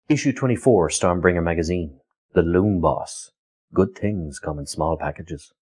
Issue 24, Stormbringer magazine. The Loom Boss. Good things come in small packages.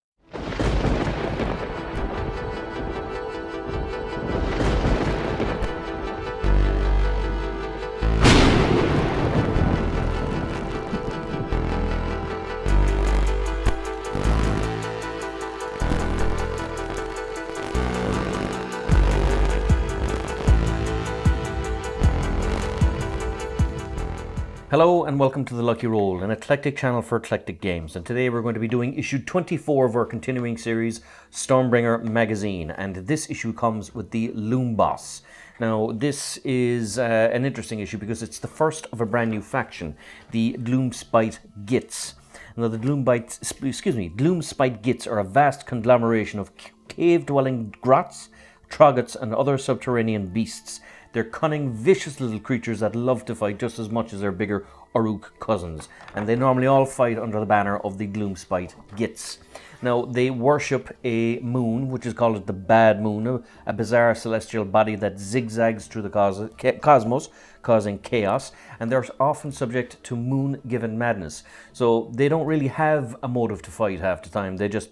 Hello and welcome to The Lucky Roll, an eclectic channel for eclectic games. And today we're going to be doing issue 24 of our continuing series, Stormbringer magazine. And this issue comes with the Loom Boss. Now this is an interesting issue because it's the first of a brand new faction, the Gloomspite Gits. Now the Gloomspite Gits are a vast conglomeration of cave-dwelling grots, troggots and other subterranean beasts. They're cunning, vicious little creatures that love to fight just as much as their bigger Uruk cousins. And they normally all fight under the banner of the Gloomspite Gits. Now, they worship a moon, which is called the Bad Moon, a bizarre celestial body that zigzags through the cosmos, causing chaos. And they're often subject to moon-given madness. So they don't really have a motive to fight half the time. They're just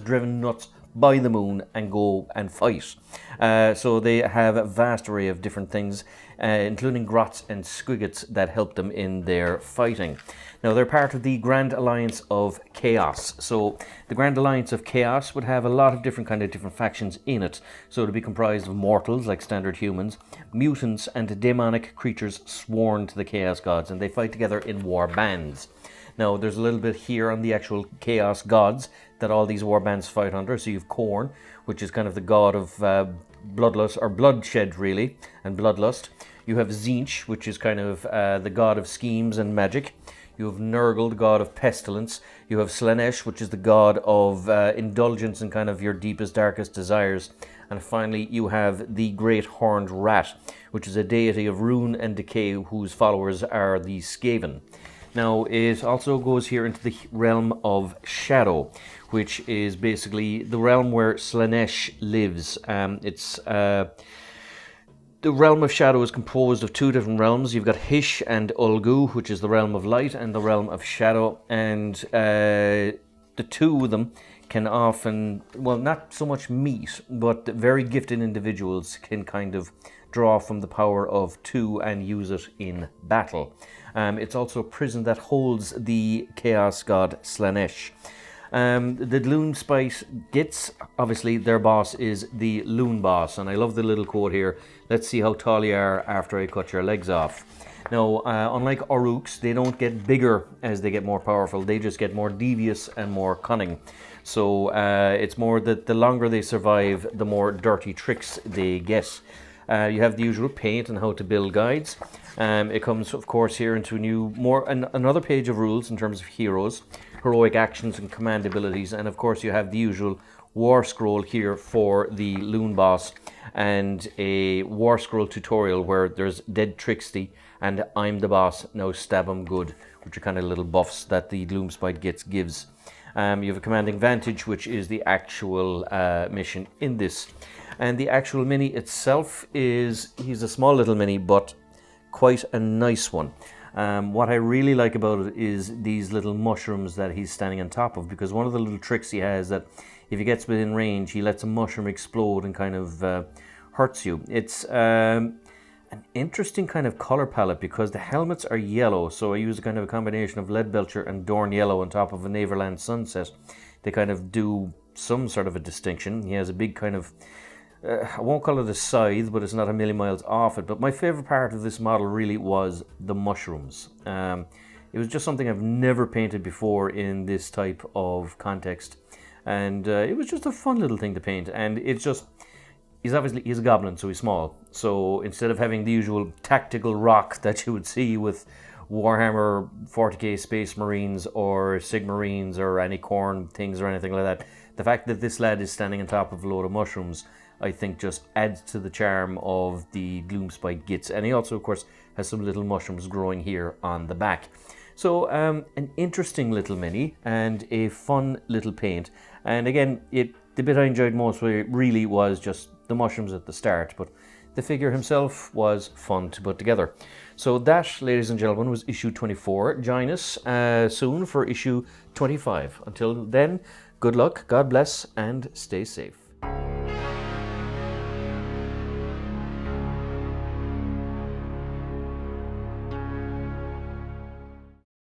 driven nuts by the moon and go and fight. So they have a vast array of different things, including grots and squiggets that help them in their fighting. Now they're part of the Grand Alliance of Chaos. So the Grand Alliance of Chaos would have a lot of different factions in it. So it would be comprised of mortals, like standard humans, mutants and demonic creatures sworn to the Chaos Gods, and they fight together in war bands. Now, there's a little bit here on the actual Chaos Gods that all these war bands fight under. So you have Khorne, which is kind of the god of bloodlust, or bloodshed really, and bloodlust. You have Tzeentch, which is kind of the god of schemes and magic. You have Nurgle, the god of pestilence. You have Slaanesh, which is the god of indulgence and kind of your deepest, darkest desires. And finally, you have the Great Horned Rat, which is a deity of ruin and decay whose followers are the Skaven. Now, it also goes here into the realm of Shadow, which is basically the realm where Slaanesh lives. The realm of Shadow is composed of two different realms. You've got Hysh and Ulgu, which is the realm of light and the realm of shadow. And the two of them can often, well, not so much meet, but very gifted individuals can kind of draw from the power of two and use it in battle. It's also a prison that holds the Chaos God Slaanesh. The Gloomspite Gits, obviously their boss is the Loom Boss, and I love the little quote here, "Let's see how tall you are after I cut your legs off." Now, unlike Uruks, they don't get bigger as they get more powerful, they just get more devious and more cunning. So it's more that the longer they survive, the more dirty tricks they get. You have the usual paint and how to build guides. It comes, of course, here into another page of rules in terms of heroes, heroic actions and command abilities, and of course you have the usual war scroll here for the Loom Boss, and a war scroll tutorial where there's Dead Tricksty and I'm the Boss, now stab 'em good, which are kind of little buffs that the Gloomspite Gits gives. You have a commanding vantage, which is the actual mission in this. And the actual mini itself he's a small little mini, but quite a nice one. What I really like about it is these little mushrooms that he's standing on top of, because one of the little tricks he has that if he gets within range, he lets a mushroom explode and kind of hurts you. It's an interesting kind of color palette because the helmets are yellow, so I use a kind of a combination of Leadbelcher and Dorn Yellow on top of a Neverland Sunset. They kind of do some sort of a distinction. He has a big kind of I won't call it a scythe, but it's not a million miles off it. But my favorite part of this model really was the mushrooms. It was just something I've never painted before in this type of context. And it was just a fun little thing to paint. And it's just, he's a goblin, so he's small. So instead of having the usual tactical rock that you would see with Warhammer 40k Space Marines or Sigmarines or any Khorne things or anything like that, the fact that this lad is standing on top of a load of mushrooms, I think just adds to the charm of the Gloomspite Gits. And he also, of course, has some little mushrooms growing here on the back. So an interesting little mini and a fun little paint. And again, the bit I enjoyed most really was just the mushrooms at the start, but the figure himself was fun to put together. So that, ladies and gentlemen, was issue 24. Join us soon for issue 25. Until then, good luck, God bless, and stay safe.